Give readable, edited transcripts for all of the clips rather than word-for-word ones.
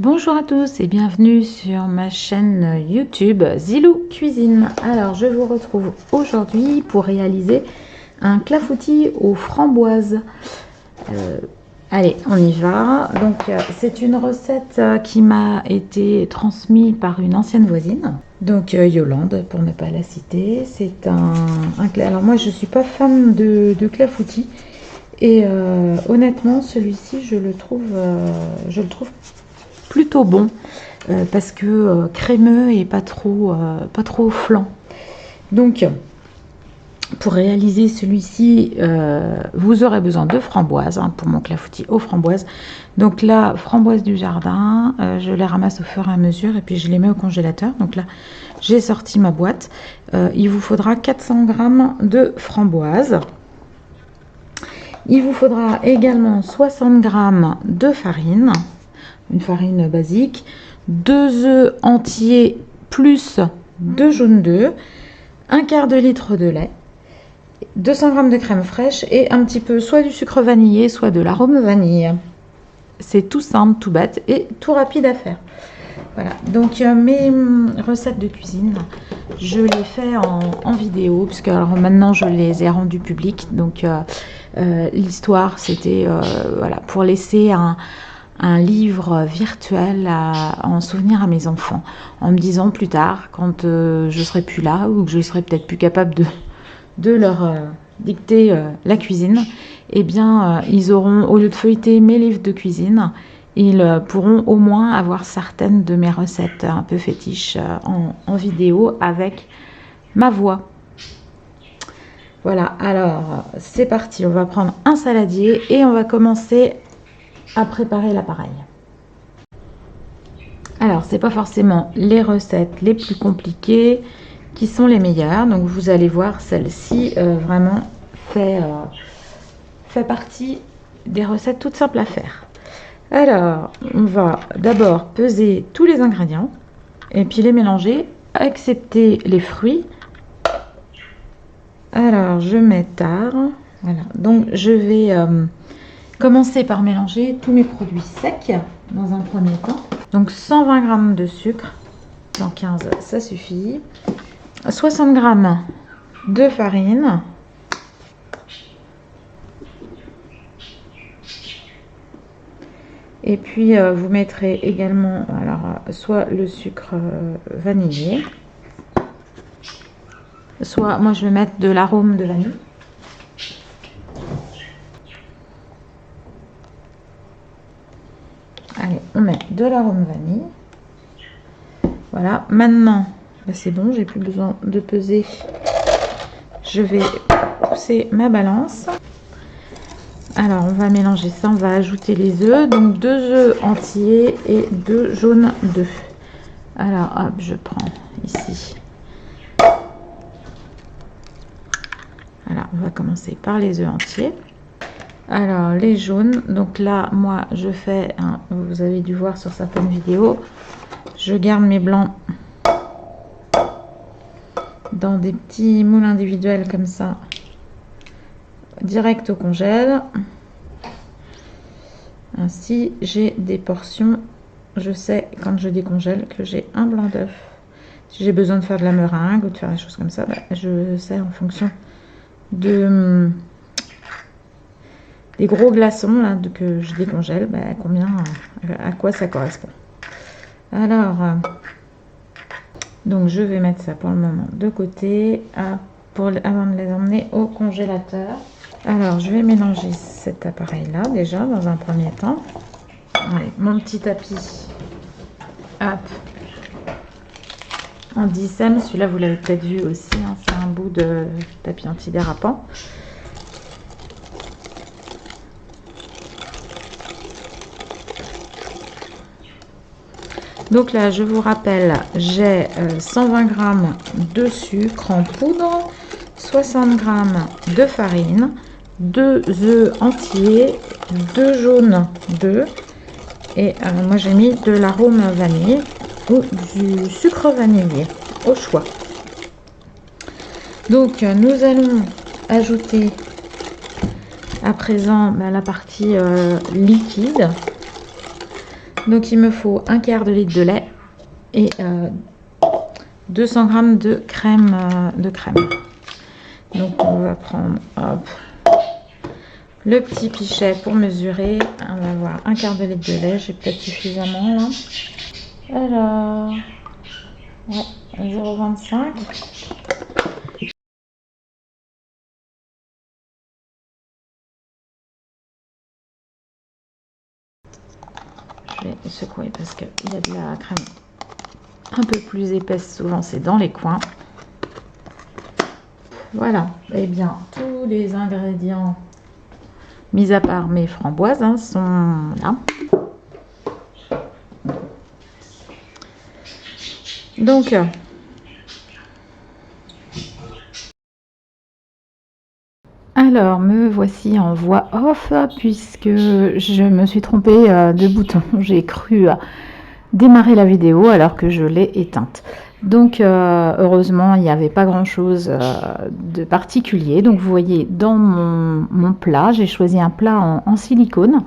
Bonjour à tous et bienvenue sur ma chaîne YouTube Zilou Cuisine. Alors je vous retrouve aujourd'hui pour réaliser un clafoutis aux framboises. Allez, on y va. Donc c'est une recette qui m'a été transmise par une ancienne voisine. Donc Yolande pour ne pas la citer. C'est alors moi je suis pas fan de clafoutis. Et honnêtement celui-ci je le trouve plutôt bon parce que crémeux et pas trop flan. Donc pour réaliser celui-ci vous aurez besoin de framboises pour mon clafoutis aux framboises. Donc là, framboises du jardin, je les ramasse au fur et à mesure et puis je les mets au congélateur. Donc là j'ai sorti ma boîte. Il vous faudra 400 g de framboises. Il vous faudra également 60 g de farine, une farine basique, 2 œufs entiers plus 2 jaunes d'œufs, un quart de litre de lait, 200 g de crème fraîche et un petit peu soit du sucre vanillé, soit de l'arôme vanille. C'est tout simple, tout bête et tout rapide à faire. Voilà, donc mes recettes de cuisine, je les fais en vidéo, puisque alors maintenant je les ai rendues publiques. Donc l'histoire c'était voilà, pour laisser un livre virtuel en souvenir à mes enfants, en me disant plus tard, quand je serai plus là, ou que je serai peut-être plus capable de leur dicter la cuisine, et bien ils auront, au lieu de feuilleter mes livres de cuisine, ils pourront au moins avoir certaines de mes recettes un peu fétiches en vidéo avec ma voix. Voilà, alors c'est parti, on va prendre un saladier et on va commencer à préparer l'appareil. Alors c'est pas forcément les recettes les plus compliquées qui sont les meilleures, donc vous allez voir, celle-ci vraiment fait partie des recettes toutes simples à faire. Alors on va d'abord peser tous les ingrédients et puis les mélanger, excepté les fruits. Alors je mets tard, voilà, donc je vais commencer par mélanger tous mes produits secs dans un premier temps. Donc 120 g de sucre, dans 15 ça suffit. 60 g de farine. Et puis vous mettrez également alors soit le sucre vanillé, soit moi je vais mettre de l'arôme de vanille. Allez, on met de l'arôme vanille. Voilà, maintenant c'est bon, j'ai plus besoin de peser. Je vais pousser ma balance. Alors on va mélanger ça, on va ajouter les œufs, donc 2 œufs entiers et 2 jaunes d'œufs. Alors hop, je prends ici. Alors on va commencer par les œufs entiers. Alors les jaunes, donc là moi je fais, vous avez dû voir sur certaines vidéos, je garde mes blancs dans des petits moules individuels comme ça, direct au congèle. Ainsi j'ai des portions, je sais quand je décongèle que j'ai un blanc d'œuf. Si j'ai besoin de faire de la meringue ou de faire des choses comme ça, je sais en fonction de des gros glaçons là, que je décongèle, combien, à quoi ça correspond. Alors donc je vais mettre ça pour le moment de côté avant de les emmener au congélateur. Alors je vais mélanger cet appareil là déjà dans un premier temps. Allez, mon petit tapis, hop, en 10 cm, celui-là vous l'avez peut-être vu aussi, c'est un bout de tapis antidérapant. Donc là, je vous rappelle, j'ai 120 g de sucre en poudre, 60 g de farine, 2 œufs entiers, 2 jaunes d'œufs et moi j'ai mis de l'arôme vanille ou du sucre vanillé au choix. Donc nous allons ajouter à présent la partie liquide. Donc il me faut un quart de litre de lait et 200 g de crème. Donc on va prendre hop, le petit pichet pour mesurer. On va avoir un quart de litre de lait, j'ai peut-être suffisamment là. Alors, ouais, 0,25. Je vais secouer parce qu'il y a de la crème un peu plus épaisse, souvent c'est dans les coins. Voilà, et bien tous les ingrédients, mis à part mes framboises, hein, sont là. Donc, alors me voici en voix off puisque je me suis trompée de bouton. J'ai cru démarrer la vidéo alors que je l'ai éteinte. Donc heureusement il n'y avait pas grand chose de particulier. Donc vous voyez dans mon plat, j'ai choisi un plat en silicone.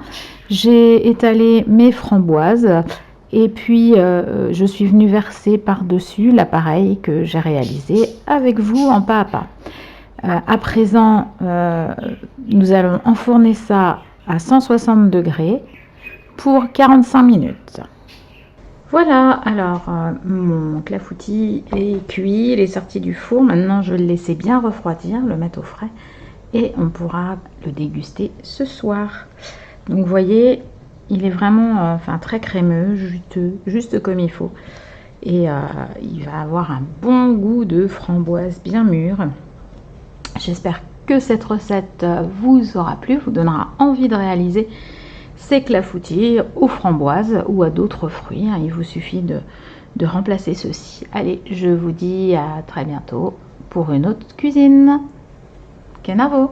J'ai étalé mes framboises et puis je suis venue verser par-dessus l'appareil que j'ai réalisé avec vous en pas à pas. À présent, nous allons enfourner ça à 160 degrés pour 45 minutes. Voilà, alors mon clafoutis est cuit, il est sorti du four. Maintenant, je vais le laisser bien refroidir, le mettre au frais et on pourra le déguster ce soir. Donc, vous voyez, il est vraiment très crémeux, juteux, juste comme il faut. Et il va avoir un bon goût de framboise bien mûre. J'espère que cette recette vous aura plu, vous donnera envie de réaliser ces clafoutis aux framboises ou à d'autres fruits. Il vous suffit de remplacer ceci. Allez, je vous dis à très bientôt pour une autre cuisine. Kenavo!